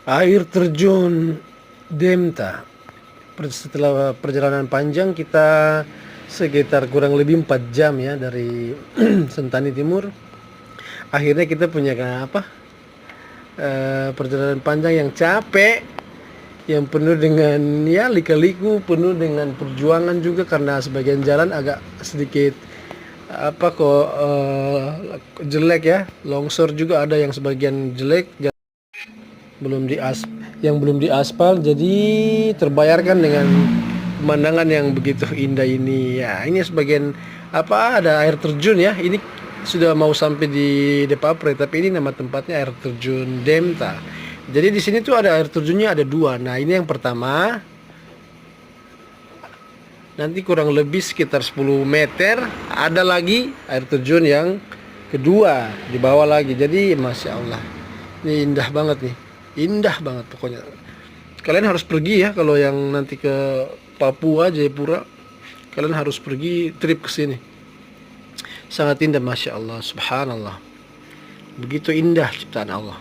Air terjun Demta. Setelah perjalanan panjang, kita sekitar kurang lebih 4 jam ya dari Sentani Timur. Akhirnya kita punya perjalanan panjang yang capek, yang penuh dengan ya lika-liku, penuh dengan perjuangan juga karena sebagian jalan agak sedikit jelek ya, longsor juga ada yang sebagian jelek, belum diaspal, jadi terbayarkan dengan pemandangan yang begitu indah ini ya. Ini sebagian ada air terjun ya, ini sudah mau sampai di Depapre, tapi ini nama tempatnya air terjun Demta. Jadi di sini tuh ada air terjunnya, ada 2. Nah, ini yang pertama, nanti kurang lebih sekitar 10 meter ada lagi air terjun yang kedua di bawah lagi. Jadi masya Allah, ini indah banget nih, indah banget pokoknya. Kalian harus pergi ya, kalau yang nanti ke Papua, Jayapura, kalian harus pergi trip ke sini. Sangat indah, masya Allah, subhanallah, begitu indah ciptaan Allah.